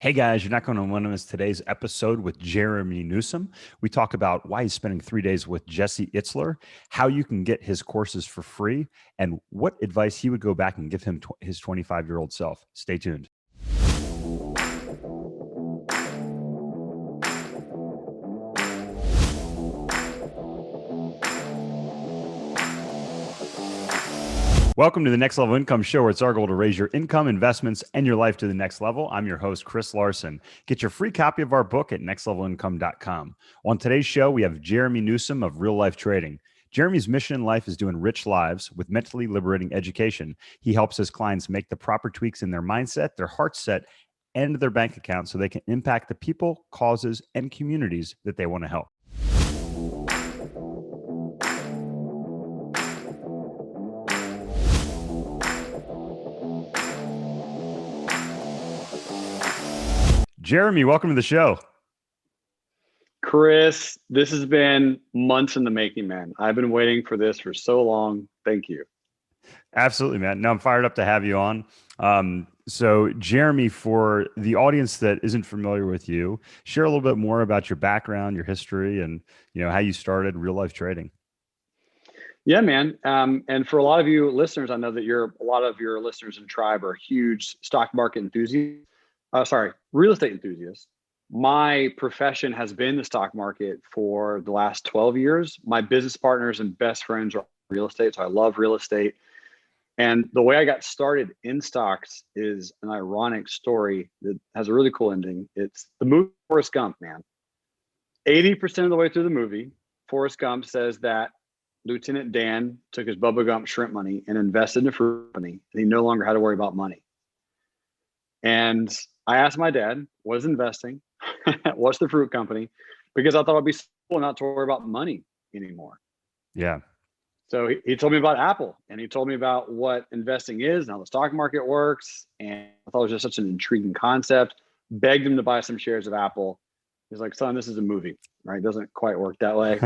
Hey guys, you're not going to want to miss today's episode with Jerremy Newsome. We talk about why he's spending 3 days with Jesse Itzler, how you can get his courses for free, and what advice he would go back and give him his 25-year-old self. Stay tuned. Welcome to the Next Level Income Show, where it's our goal to raise your income, investments, and your life to the next level. I'm your host, Chris Larsen. Get your free copy of our book at nextlevelincome.com. On today's show, we have Jerremy Newsome of Real Life Trading. Jeremy's mission in life is to enrich lives with mentally liberating education. He helps his clients make the proper tweaks in their mindset, their heart set, and their bank account so they can impact the people, causes, and communities that they want to help. Jerremy, welcome to the show. Chris, this has been months in the making, man. I've been waiting for this for so long. Thank you. Absolutely, man. No, I'm fired up to have you on. So Jerremy, for the audience that isn't familiar with you, share a little bit more about your background, your history, and how you started real life trading. Yeah, man. And for a lot of you listeners, I know that a lot of your listeners and tribe are huge stock market enthusiasts. Real estate enthusiasts. My profession has been the stock market for the last 12 years. My business partners and best friends are real estate, so I love real estate. And the way I got started in stocks is an ironic story that has a really cool ending. It's the movie Forrest Gump, man. 80% of the way through the movie, Forrest Gump says that Lieutenant Dan took his Bubba Gump shrimp money and invested in a fruit company, and he no longer had to worry about money. And I asked my dad, what is investing? What's the fruit company? Because I thought it'd be cool not to worry about money anymore. Yeah. So he told me about Apple, and he told me about what investing is and how the stock market works. And I thought it was just such an intriguing concept. Begged him to buy some shares of Apple. He's like, son, this is a movie, right? It doesn't quite work that way.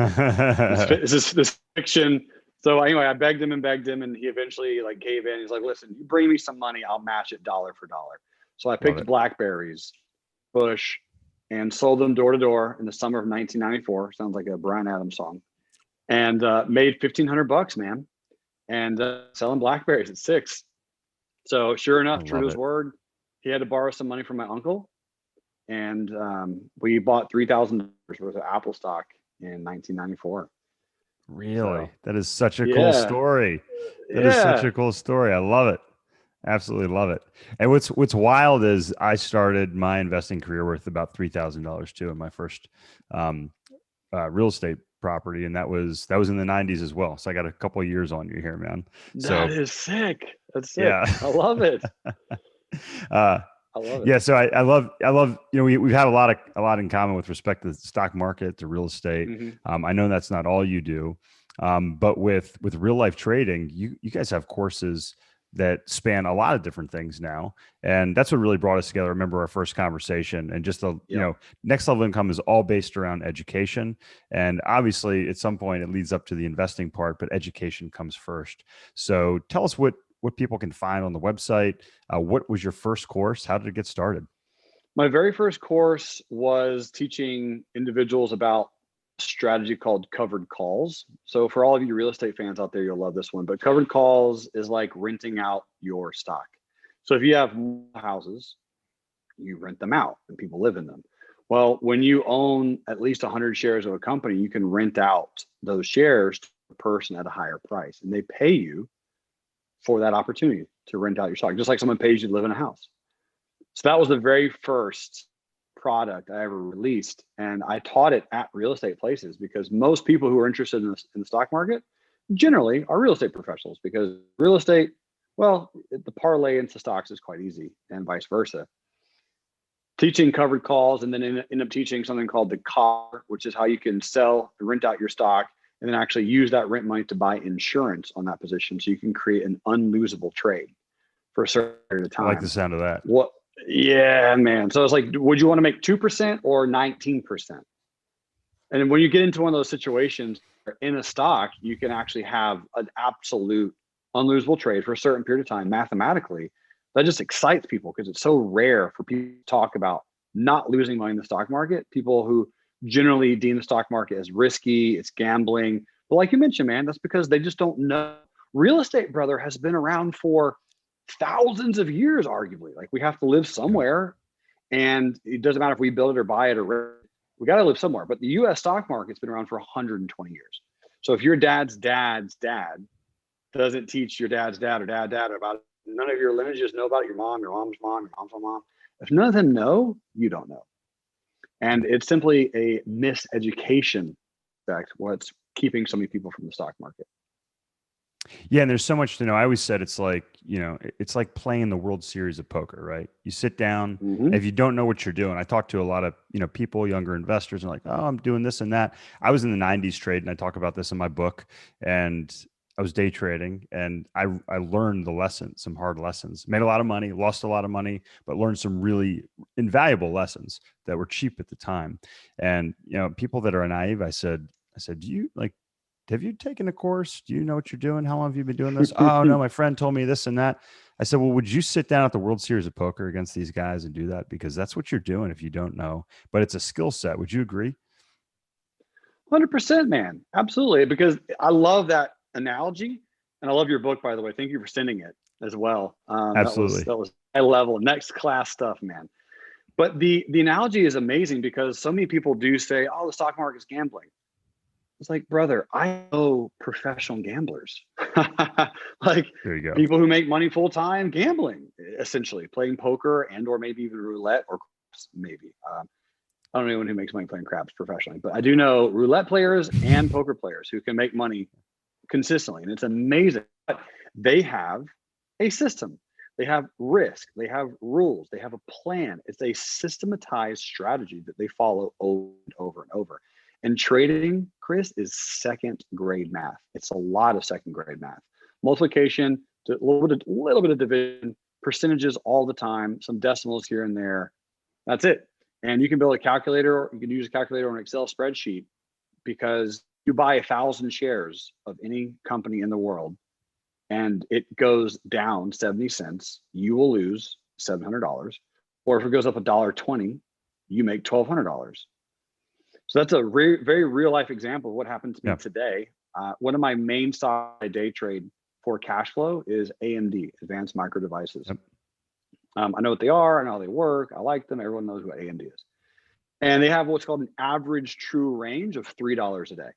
This fiction. So anyway, I begged him, and he eventually gave in. He's like, listen, you bring me some money, I'll match it dollar for dollar. So I picked blackberries, Bush, and sold them door to door in the summer of 1994. Sounds like a Bryan Adams song. And made $1,500, man. And selling blackberries at 6. So sure enough, true to his word, he had to borrow some money from my uncle. And we bought $3,000 worth of Apple stock in 1994. Really? So, that is such a cool story. That is such a cool story. I love it. Absolutely love it. And what's wild is I started my investing career with about $3,000 too in my first real estate property, and that was in the 90s as well. So I got a couple of years on you here, man. That is sick. That's sick. Yeah. I love it. I love it. Yeah. So I love, we've had a lot in common with respect to the stock market, to real estate. Mm-hmm. I know that's not all you do. But with real life trading, you guys have courses that span a lot of different things now. And that's what really brought us together. I remember our first conversation, and just Next Level Income is all based around education. And obviously at some point it leads up to the investing part, but education comes first. So tell us what people can find on the website. What was your first course? How did it get started? My very first course was teaching individuals about strategy called covered calls. So for all of you real estate fans out there, you'll love this one, but covered calls is like renting out your stock. So if you have houses, you rent them out and people live in them. Well, when you own at least 100 shares of a company, you can rent out those shares to a person at a higher price, and they pay you for that opportunity to rent out your stock, just like someone pays you to live in a house. So that was the very first product I ever released, and I taught it at real estate places, because most people who are interested in the stock market generally are real estate professionals, because real estate, well, the parlay into stocks is quite easy, and vice versa. Teaching covered calls, and then end up teaching something called the collar, which is how you can sell and rent out your stock, and then actually use that rent money to buy insurance on that position, so you can create an unlosable trade for a certain period of time. I like the sound of that. Yeah, man. So it's like, would you want to make 2% or 19%? And when you get into one of those situations in a stock, you can actually have an absolute unlosable trade for a certain period of time mathematically That just excites people because it's so rare for people to talk about not losing money in the stock market. People who generally deem the stock market as risky, it's gambling. But like you mentioned, man, that's because they just don't know. Real estate, brother, has been around for thousands of years, arguably. Like we have to live somewhere, and it doesn't matter if we build it or buy it or rent it. We got to live somewhere. But the U.S. stock market's been around for 120 years. So if your dad's dad's dad doesn't teach your dad's dad or dad about it, none of your lineages know about it, your mom's mom, your mom's mom. If none of them know, you don't know. And it's simply a miseducation effect, what's keeping so many people from the stock market. Yeah. And there's so much to know. I always said it's like, it's like playing the World Series of poker, right? You sit down, if you don't know what you're doing. I talk to a lot of, people, younger investors, and like, oh, I'm doing this and that. I was in the 90s trade, and I talk about this in my book, and I was day trading, and I learned the lesson, some hard lessons, made a lot of money, lost a lot of money, but learned some really invaluable lessons that were cheap at the time. And, people that are naive, I said, do you have you taken a course? Do you know what you're doing? How long have you been doing this? Oh no, my friend told me this and that. I said, well, would you sit down at the World Series of Poker against these guys and do that? Because that's what you're doing if you don't know, but it's a skill set. Would you agree? 100%, man. Absolutely. Because I love that analogy, and I love your book, by the way. Thank you for sending it as well. Absolutely. That was high level, next class stuff, man. But the analogy is amazing because so many people do say, oh, the stock market's gambling. It's like, brother, I know professional gamblers, like there you go. People who make money full time gambling, essentially playing poker and or maybe even roulette or maybe. I don't know anyone who makes money playing craps professionally, but I do know roulette players and poker players who can make money consistently, and it's amazing. But they have a system, they have risk, they have rules, they have a plan. It's a systematized strategy that they follow over and over and over. And trading, Chris, is second grade math. It's a lot of second grade math. Multiplication, a little bit of division, percentages all the time, some decimals here and there. That's it. And you can build a calculator, you can use a calculator or an Excel spreadsheet, because you buy 1,000 shares of any company in the world and it goes down 70 cents, you will lose $700. Or if it goes up $1.20, you make $1,200. So that's a very real life example of what happened to me today. One of my main stocks I day trade for cash flow is AMD, Advanced Micro Devices. Yep. I know what they are, I know how they work, I like them, everyone knows what AMD is. And they have what's called an average true range of $3 a day.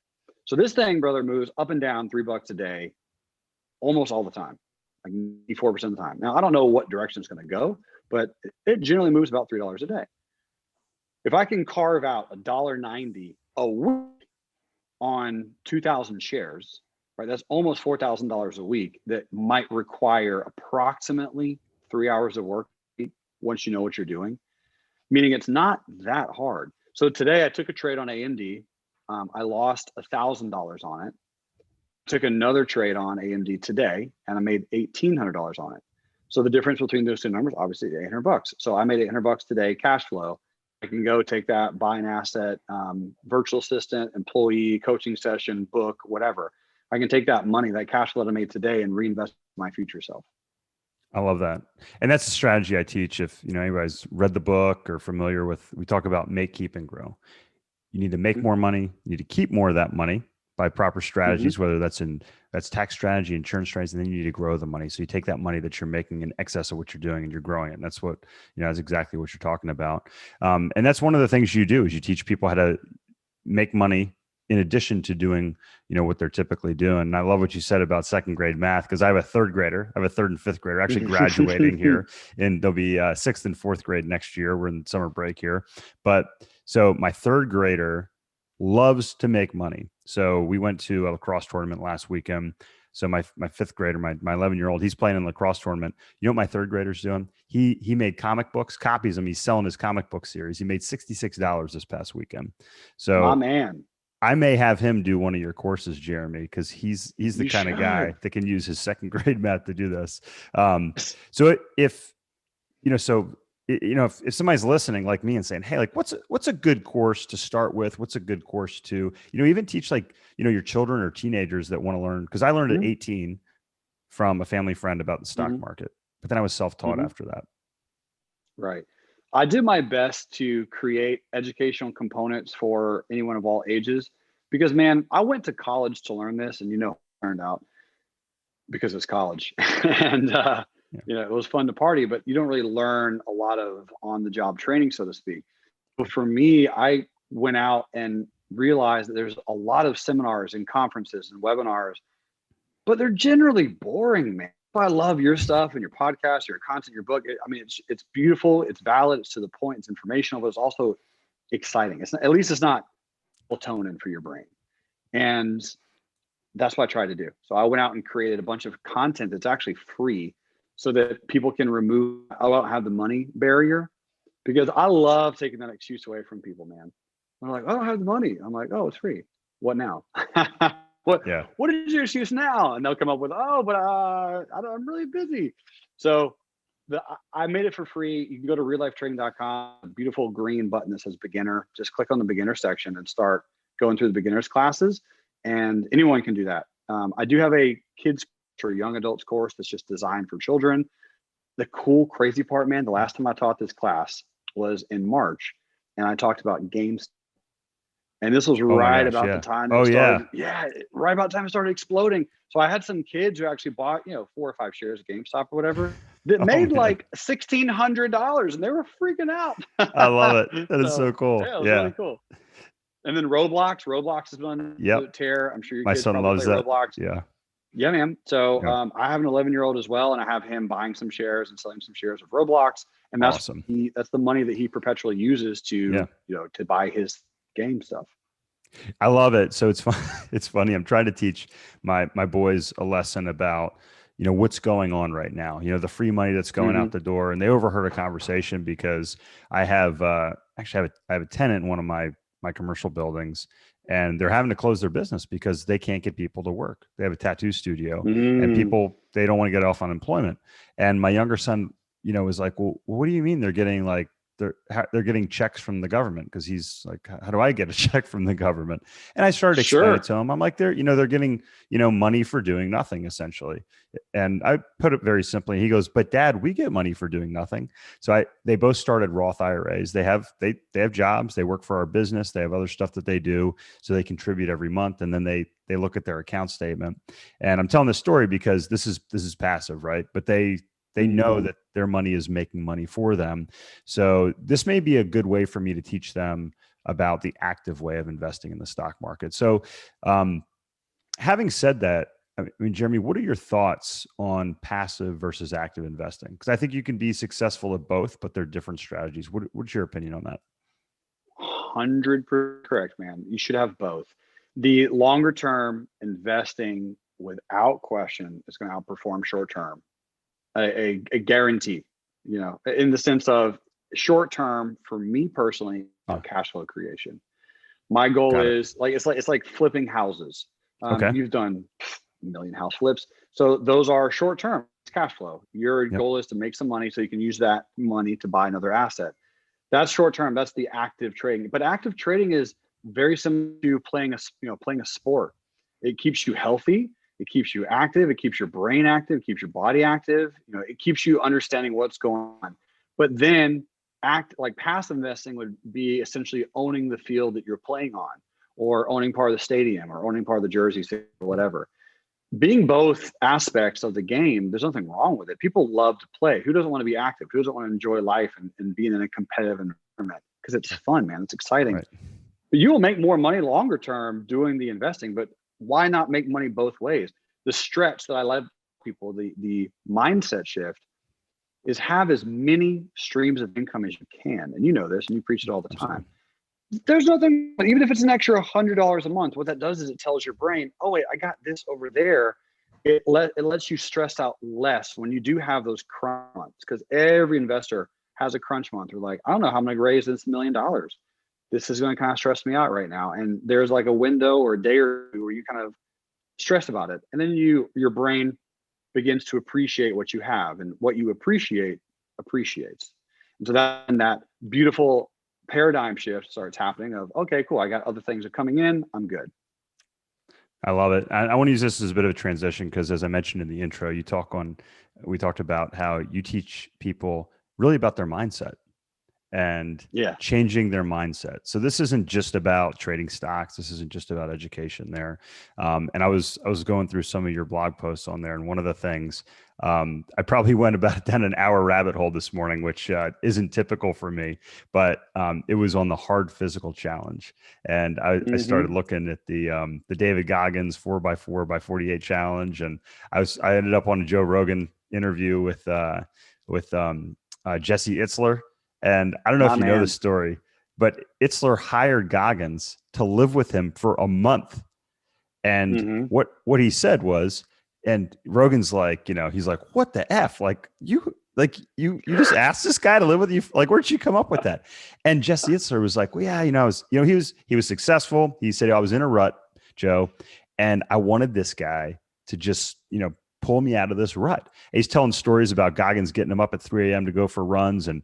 So this thing, brother, moves up and down $3 a day almost all the time, like 94% of the time. Now, I don't know what direction it's going to go, but it generally moves about $3 a day. If I can carve out $1.90 a week on 2,000 shares, right, that's almost $4,000 a week that might require approximately 3 hours of work once you know what you're doing, meaning it's not that hard. So today I took a trade on AMD. I lost $1,000 on it. Took another trade on AMD today, and I made $1,800 on it. So the difference between those two numbers, obviously, $800. So I made $800 today, cash flow. I can go take that, buy an asset, virtual assistant, employee, coaching session, book, whatever. I can take that money, that cash flow that I made today, and reinvest in my future self. I love that. And that's a strategy I teach. If anybody's read the book or familiar with, we talk about make, keep, and grow. You need to make more money. You need to keep more of that money by proper strategies, whether that's tax strategy, insurance strategies, and then you need to grow the money. So you take that money that you're making in excess of what you're doing and you're growing it. And that's what, that's exactly what you're talking about. And that's one of the things you do is you teach people how to make money in addition to doing, what they're typically doing. And I love what you said about second grade math, because I have a third grader. I have a third and fifth grader actually graduating here, and they'll be sixth and fourth grade next year. We're in summer break here. But so my third grader loves to make money. So we went to a lacrosse tournament last weekend. So my fifth grader, my 11-year-old, he's playing in a lacrosse tournament. You know what my third grader's doing? He made comic books, copies them. He's selling his comic book series. He made $66 this past weekend. So my man, I may have him do one of your courses, Jerremy, because he's the kind of guy that can use his second grade math to do this. So if somebody's listening like me and saying, hey, like what's a good course to start with? What's a good course to, even teach your children or teenagers that want to learn? Because I learned at 18 from a family friend about the stock market. but then I was self-taught after that. Right. I did my best to create educational components for anyone of all ages because, man, I went to college to learn this, and I turned out because it's college. And it was fun to party, but you don't really learn a lot of on-the-job training, so to speak. But for me, I went out and realized that there's a lot of seminars and conferences and webinars, but they're generally boring, man. I love your stuff and your podcast, your content, your book. It's beautiful, it's valid, it's to the point, it's informational, but it's also exciting. At least it's not melatonin for your brain. And that's what I tried to do. So I went out and created a bunch of content that's actually free so that people can I don't have the money barrier, because I love taking that excuse away from people, man. They're like, I don't have the money. I'm like, oh, it's free. What now? What is your excuse now? And they'll come up with, but I'm really busy. So I made it for free. You can go to reallifetraining.com, a beautiful green button that says beginner. Just click on the beginner section and start going through the beginners classes. And anyone can do that. I do have a kids or young adults course that's just designed for children. The cool, crazy part, man, the last time I taught this class was in March, and I talked about games. And this was right about the time it started. Right about the time it started exploding. So I had some kids who actually bought, 4 or 5 shares of GameStop or whatever that made like $1,600, and they were freaking out. I love it. That is so cool. Yeah, it was really cool. And then Roblox has been a tear. I'm sure your kids probably loves play Roblox. Yeah, man. So I have an 11-year-old as well, and I have him buying some shares and selling some shares of Roblox, and that's awesome. That's the money that he perpetually uses to to buy his game stuff. I love it. So it's fun. It's funny. I'm trying to teach my boys a lesson about what's going on right now. The free money that's going out the door, and they overheard a conversation because I have actually I have a tenant in one of my commercial buildings, and they're having to close their business because they can't get people to work. They have a tattoo studio, and they don't want to get off unemployment. And my younger son, was like, well, what do you mean they're getting like they're getting checks from the government? Because he's like, how do I get a check from the government? And I started explaining it to him. I'm like, they're getting money for doing nothing, essentially. And I put it very simply. He goes, but Dad, we get money for doing nothing. So they both started Roth IRAs. They have jobs. They work for our business. They have other stuff that they do. So they contribute every month, and then they look at their account statement. And I'm telling this story because this is passive, right? But they know that their money is making money for them. So this may be a good way for me to teach them about the active way of investing in the stock market. So having said that, I mean, Jerremy, what are your thoughts on passive versus active investing? Because I think you can be successful at both, but they're different strategies. What's your opinion on that? 100% correct, man. You should have both. The longer term investing, without question, is going to outperform short term. A guarantee, in the sense of short term, for me personally, cash flow creation. My goal is it's like flipping houses. You've done a million house flips. So those are short term. It's cash flow. Your goal is to make some money so you can use that money to buy another asset. That's short term. That's the active trading. But active trading is very similar to playing a sport. It keeps you healthy. It keeps you active. It keeps your brain active. It keeps your body active. It keeps you understanding what's going on. But then passive investing would be essentially owning the field that you're playing on, or owning part of the stadium, or owning part of the jersey, or whatever. Being both aspects of the game, there's nothing wrong with it. People love to play. Who doesn't want to be active? Who doesn't want to enjoy life and being in a competitive environment? Because it's fun, man. It's exciting. Right. But you will make more money longer term doing the investing, but why not make money both ways? The stretch that I love people, the mindset shift, is have as many streams of income as you can. And you know this, and you preach it all the time. There's nothing, even if it's an extra $100 a month, what that does is it tells your brain, oh wait, I got this over there. It lets you stress out less when you do have those crunch months, because every investor has a crunch month. They're like, I don't know how I'm going to raise this $1 million. This is going to kind of stress me out right now. And there's like a window or a day or two where you kind of stress about it. And then your brain begins to appreciate what you have, and what you appreciate appreciates. And so that beautiful paradigm shift starts happening of, okay, cool. I got other things are coming in. I'm good. I love it. I want to use this as a bit of a transition because, as I mentioned in the intro, we talked about how you teach people really about their mindset and Yeah. changing their mindset. So this isn't just about trading stocks. This isn't just about education there. And I was going through some of your blog posts on there, and one of the things I probably went about down an hour rabbit hole this morning, which isn't typical for me, but it was on the hard physical challenge, and I started looking at the David Goggins 4x4x48 challenge, and I ended up on a Joe Rogan interview with Jesse Itzler. And I don't know if you know the story, but Itzler hired Goggins to live with him for a month. And what he said was, and Rogan's like, he's like, what the F? You just asked this guy to live with you? Like, where'd you come up with that? And Jesse Itzler was like, well, yeah, he was successful. He said, I was in a rut, Joe, and I wanted this guy to just, pull me out of this rut. And he's telling stories about Goggins getting him up at 3 a.m. to go for runs and,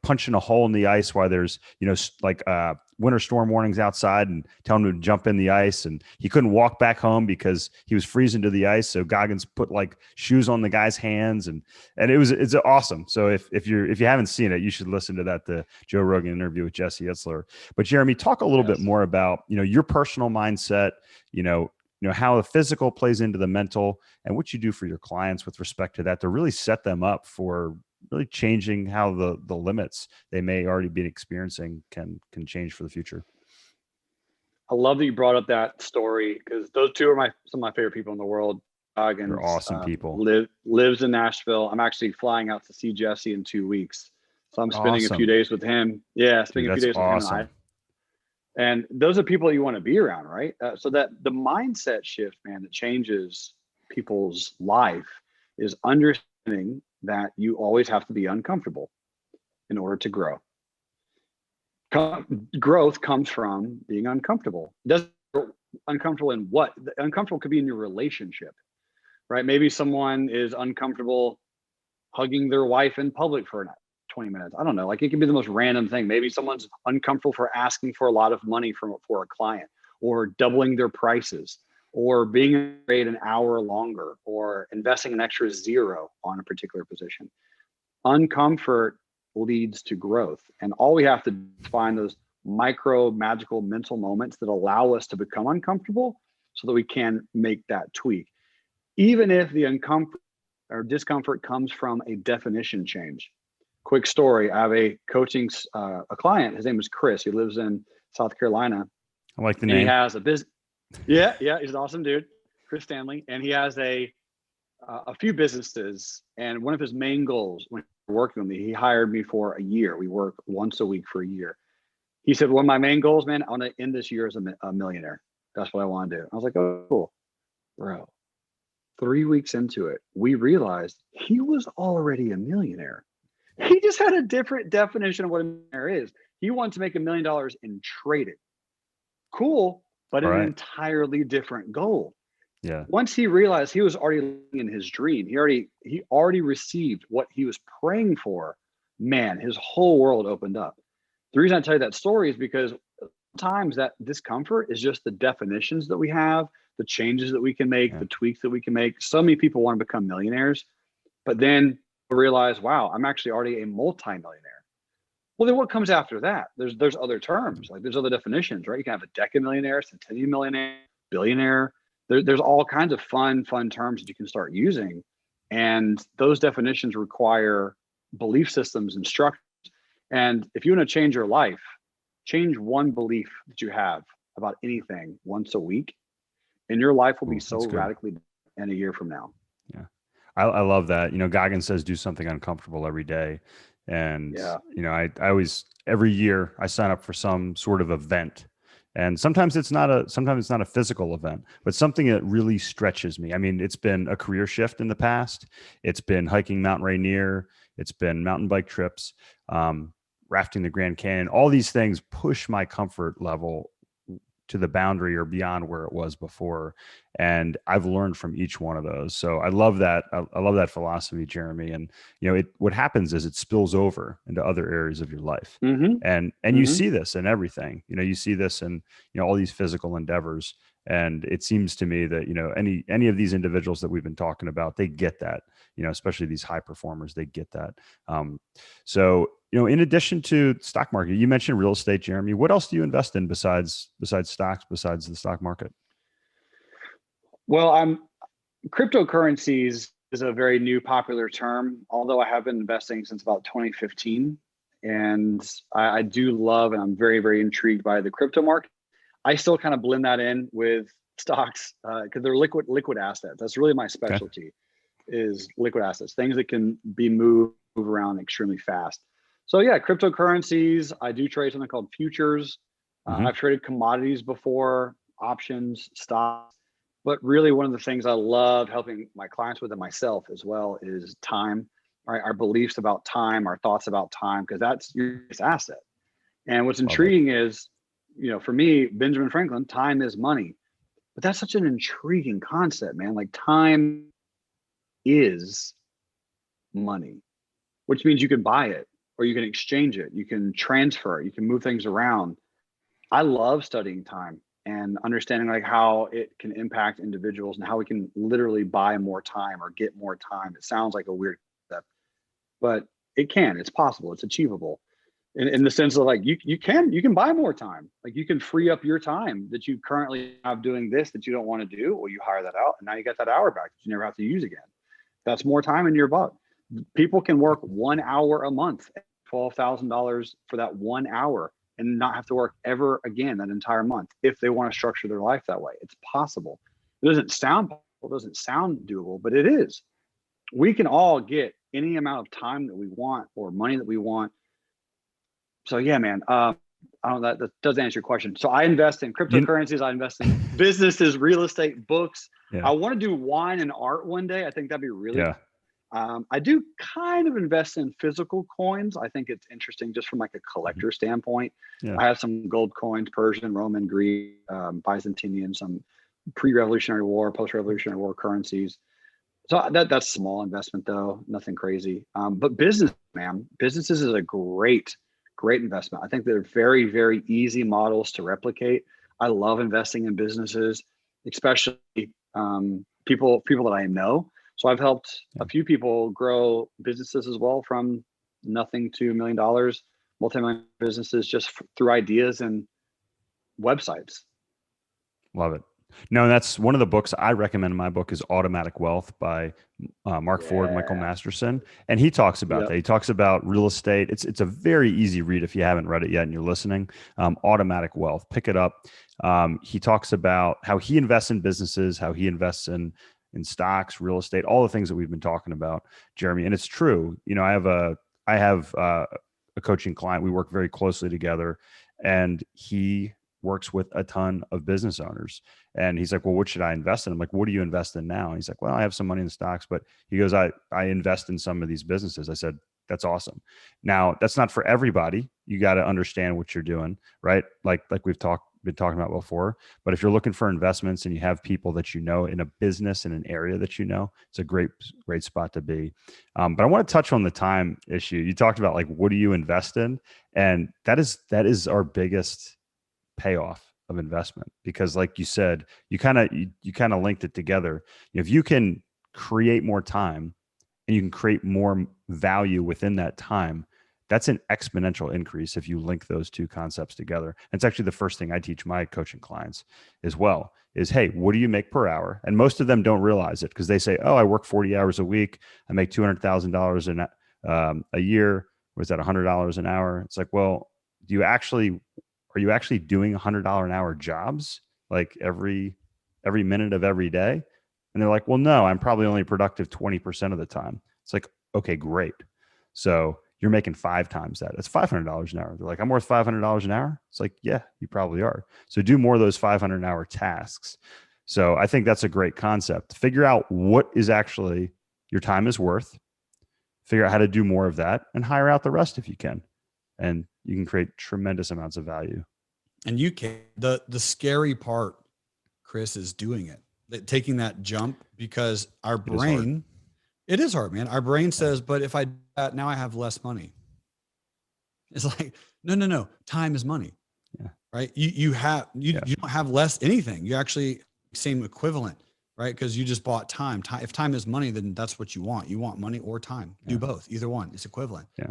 punching a hole in the ice while there's, winter storm warnings outside, and telling him to jump in the ice. And he couldn't walk back home because he was freezing to the ice. So Goggins put shoes on the guy's hands, and it's awesome. So if you haven't seen it, you should listen to the Joe Rogan interview with Jesse Itzler. But Jerremy, talk a little bit more about, your personal mindset, how the physical plays into the mental, and what you do for your clients with respect to that to really set them up for really changing how the limits they may already be experiencing can change for the future. I love that you brought up that story, because those two are some of my favorite people in the world. Goggins, they're awesome people. Lives in Nashville. I'm actually flying out to see Jesse in 2 weeks, so I'm spending a few days with him. Yeah, spending a few days with him. And those are people you want to be around, right? So that the mindset shift, man, that changes people's life is understanding that you always have to be uncomfortable in order to grow. Growth comes from being uncomfortable. Uncomfortable in what? Uncomfortable could be in your relationship, right? Maybe someone is uncomfortable hugging their wife in public for an 20 minutes. I don't know. It could be the most random thing. Maybe someone's uncomfortable for asking for a lot of money for a client, or doubling their prices, or being paid an hour longer, or investing an extra zero on a particular position. Uncomfort leads to growth. And all we have to do is find those micro magical mental moments that allow us to become uncomfortable so that we can make that tweak. Even if the uncomfort or discomfort comes from a definition change. Quick story. I have a client. His name is Chris. He lives in South Carolina. I like the name. He has a business. Yeah. He's an awesome dude, Chris Stanley. And he has a few businesses. And one of his main goals when working with me, he hired me for a year. We work once a week for a year. He said, one of my main goals, man, I want to end this year as a millionaire. That's what I want to do. I was like, oh, cool. Bro, 3 weeks into it, we realized he was already a millionaire. He just had a different definition of what a millionaire is. He wanted to make $1 million in trading. Cool, but an entirely different goal. Yeah. Once he realized he was already living in his dream, he already received what he was praying for, man, his whole world opened up. The reason I tell you that story is because sometimes that discomfort is just the definitions that we have, the changes that we can make, the tweaks that we can make. So many people want to become millionaires, but then realize, wow, I'm actually already a multi-millionaire. Well, then what comes after that? There's other terms, there's other definitions, right? You can have a decamillionaire, centennial millionaire, billionaire. There's all kinds of fun terms that you can start using. And those definitions require belief systems and structures. And if you want to change your life, change one belief that you have about anything once a week, and your life will be so radically in a year from now. Yeah. I love that. Goggins says do something uncomfortable every day. And, I always, every year I sign up for some sort of event. And sometimes it's not a physical event, but something that really stretches me. I mean, it's been a career shift in the past. It's been hiking Mount Rainier. It's been mountain bike trips, rafting the Grand Canyon. All these things push my comfort level to the boundary or beyond where it was before. And I've learned from each one of those. So I love that. I love that philosophy, Jerremy. And, what happens is it spills over into other areas of your life. And you see this in everything, you see this in, all these physical endeavors. And it seems to me that, any of these individuals that we've been talking about, they get that, especially these high performers, they get that. So, in addition to stock market, you mentioned real estate, Jerremy. What else do you invest in besides stocks, besides the stock market? Well, cryptocurrencies is a very new popular term, although I have been investing since about 2015. And I do love, and I'm very, very intrigued by the crypto market. I still kind of blend that in with stocks because they're liquid assets. That's really my specialty, is liquid assets, things that can be moved around extremely fast. So yeah, cryptocurrencies. I do trade something called futures. I've traded commodities before, options, stocks. But really, one of the things I love helping my clients with and myself as well is time, right? Our beliefs about time, our thoughts about time, because that's your asset. And what's intriguing is, for me, Benjamin Franklin, time is money. But that's such an intriguing concept, man. Like, time is money, which means you can buy it or you can exchange it, you can transfer it, you can move things around. I love studying time and understanding like how it can impact individuals and how we can literally buy more time or get more time. It sounds like a weird concept, but it's possible, it's achievable in the sense of like, you can buy more time. Like, you can free up your time that you currently have doing this that you don't want to do, or you hire that out and now you got that hour back that you never have to use again. That's more time in your buck. People can work 1 hour a month, $12,000 for that 1 hour, and not have to work ever again that entire month if they want to structure their life that way. It's possible. It doesn't sound doable, but it is. We can all get any amount of time that we want or money that we want. So yeah, man, I don't know, that doesn't answer your question. So I invest in cryptocurrencies. I invest in businesses, real estate, books. Yeah. I want to do wine and art one day. I think that'd be really cool. I do kind of invest in physical coins. I think it's interesting just from like a collector standpoint. Yeah. I have some gold coins, Persian, Roman, Greek, Byzantinian, some pre-Revolutionary War, post-Revolutionary War currencies. So that's small investment though, nothing crazy. But businesses is a great investment. I think they're very, very easy models to replicate. I love investing in businesses, especially people that I know. So I've helped a few people grow businesses as well, from nothing to $1 million, multi-million businesses, just through ideas and websites. Love it. No, that's one of the books I recommend. My book is Automatic Wealth by Mark Ford, Michael Masterson. And he talks about that. He talks about real estate. It's a very easy read if you haven't read it yet and you're listening. Automatic Wealth, pick it up. He talks about how he invests in businesses, how he invests in stocks, real estate, all the things that we've been talking about, Jerremy. And it's true. I have a coaching client. We work very closely together, and he works with a ton of business owners. And he's like, well, what should I invest in? I'm like, what do you invest in now? And he's like, well, I have some money in the stocks, but he goes, I invest in some of these businesses. I said, that's awesome. Now, that's not for everybody. You got to understand what you're doing, right? Like we've been talking about before. But if you're looking for investments and you have people that you know in a business in an area that you know, it's a great spot to be. But I want to touch on the time issue. You talked about like, what do you invest in? And that is our biggest payoff of investment, because like you said, you kind of linked it together. If you can create more time and you can create more value within that time, that's an exponential increase if you link those two concepts together. And it's actually the first thing I teach my coaching clients as well is, hey, what do you make per hour? And most of them don't realize it because they say, oh, I work 40 hours a week. I make $200,000 a year. Was that $100 an hour? It's like, well, are you actually doing $100 an hour jobs like every minute of every day? And they're like, well, no, I'm probably only productive 20% of the time. It's like, okay, great. So you're making 5 times that. That's $500 an hour. They're like, I'm worth $500 an hour. It's like, yeah, you probably are. So do more of those 500 an hour tasks. So I think that's a great concept. Figure out what is actually your time is worth. Figure out how to do more of that and hire out the rest if you can. And you can create tremendous amounts of value. And you can. The scary part, Chris, is doing it, taking that jump, because our brain, it is hard, man. Our brain says, but if I do that, now I have less money. It's like, no. Time is money. Yeah. right? You don't have less anything. You actually same equivalent, right? Because you just bought time. If time is money, then that's what you want. You want money or time. Do both. Either one. It's equivalent. Yeah.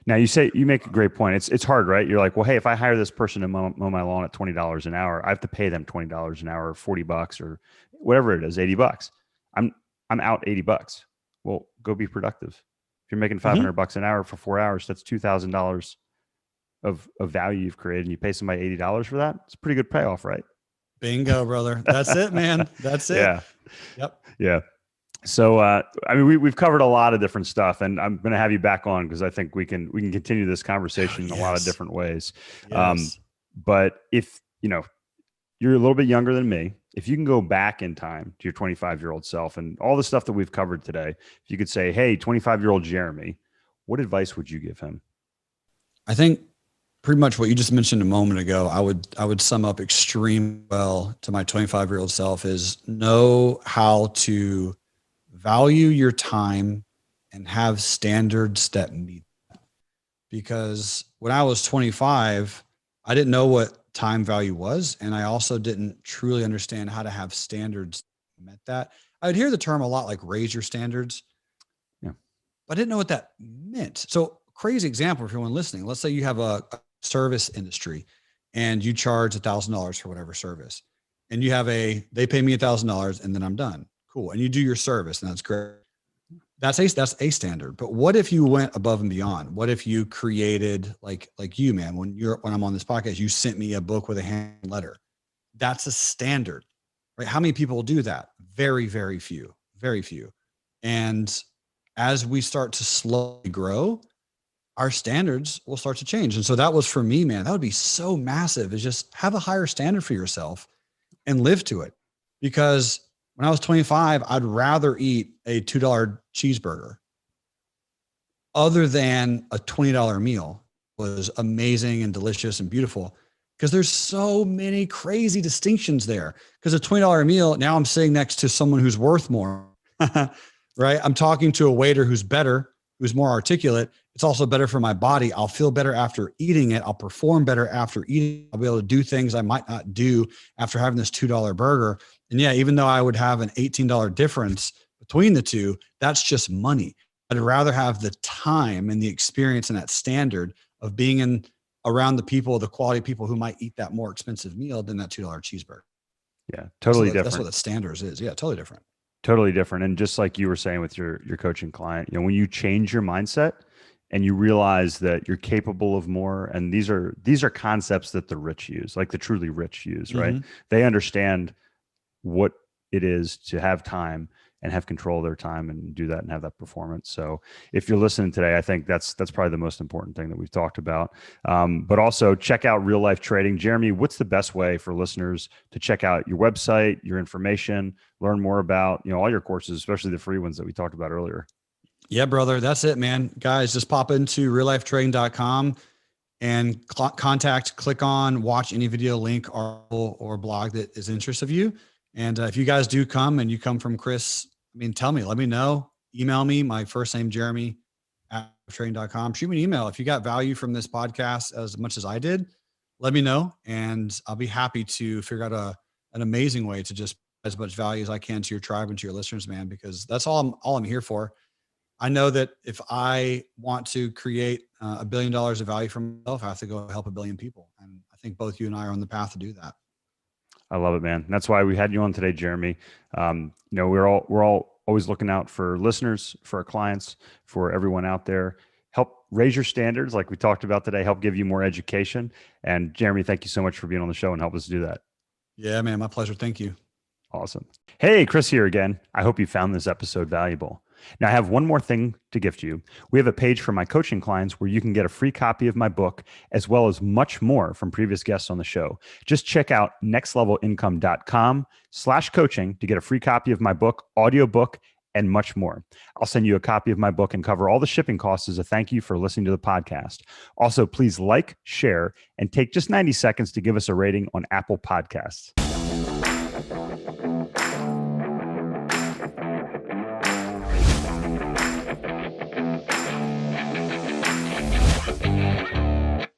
Now you make a great point. It's hard, right? You're like, well, hey, if I hire this person to mow my lawn at $20 an hour, I have to pay them $20 an hour, or $40 or whatever it is, $80. I'm out $80. Well, go be productive. If you're making $500 an hour for 4 hours, that's $2,000 of value you've created, and you pay somebody $80 for that. It's a pretty good payoff, right? Bingo, brother. That's it, man. That's it. Yeah. Yep. Yeah. So, I mean, we've covered a lot of different stuff, and I'm going to have you back on because I think we can continue this conversation in a lot of different ways. Yes. But if, you're a little bit younger than me, if you can go back in time to your 25-year-old self and all the stuff that we've covered today, if you could say, hey, 25-year-old Jerremy, what advice would you give him? I think pretty much what you just mentioned a moment ago, I would sum up extremely well to my 25-year-old self is know how to value your time and have standards that meet that. Because when I was 25, I didn't know what time value was. And I also didn't truly understand how to have standards that met that. I would hear the term a lot, like raise your standards. Yeah. But I didn't know what that meant. So crazy example for everyone listening. Let's say you have a service industry and you charge $1,000 for whatever service, and you have they pay me $1,000 and then I'm done. Cool. And you do your service and that's great. That's a standard. But what if you went above and beyond? What if you created like you, man, when I'm on this podcast, you sent me a book with a hand letter. That's a standard, right? How many people do that? Very, very few, very few. And as we start to slowly grow, our standards will start to change. And so that was for me, man, that would be so massive, is just have a higher standard for yourself and live to it. Because when I was 25, I'd rather eat a $2 cheeseburger other than a $20 meal. It was amazing and delicious and beautiful, because there's so many crazy distinctions there. Because a $20 meal, now I'm sitting next to someone who's worth more, right? I'm talking to a waiter who's better, who's more articulate. It's also better for my body. I'll feel better after eating it. I'll perform better after eating. I'll be able to do things I might not do after having this $2 burger. And yeah, even though I would have an $18 difference between the two, that's just money. I'd rather have the time and the experience and that standard of being around the quality people who might eat that more expensive meal than that $2 cheeseburger. Yeah, totally different. That's what the standards is. Yeah, totally different. Totally different. And just like you were saying with your coaching client, when you change your mindset and you realize that you're capable of more, and these are concepts that the rich use, like the truly rich use, right? Mm-hmm. They understand what it is to have time and have control of their time and do that and have that performance. So if you're listening today, I think that's probably the most important thing that we've talked about. But also check out Real Life Trading. Jerremy, what's the best way for listeners to check out your website, your information, learn more about, all your courses, especially the free ones that we talked about earlier? Yeah, brother. That's it, man. Guys, just pop into reallifetrading.com and click on, watch any video, link, or blog that is interest of you. And if you guys do come and you come from Chris, tell me, let me know, email me, my first name, Jerremy @trading.com. Shoot me an email. If you got value from this podcast as much as I did, let me know. And I'll be happy to figure out an amazing way to just as much value as I can to your tribe and to your listeners, man, because that's all I'm here for. I know that if I want to create $1 billion of value for myself, I have to go help 1 billion people. And I think both you and I are on the path to do that. I love it, man. That's why we had you on today, Jerremy. We're all always looking out for listeners, for our clients, for everyone out there. Help raise your standards, like we talked about today. Help give you more education. And Jerremy, thank you so much for being on the show and help us do that. Yeah, man, my pleasure. Thank you. Awesome. Hey, Chris here again. I hope you found this episode valuable. Now, I have one more thing to gift you. We have a page for my coaching clients where you can get a free copy of my book, as well as much more from previous guests on the show. Just check out nextlevelincome.com/coaching to get a free copy of my book, audiobook, and much more. I'll send you a copy of my book and cover all the shipping costs as a thank you for listening to the podcast. Also, please like, share, and take just 90 seconds to give us a rating on Apple Podcasts.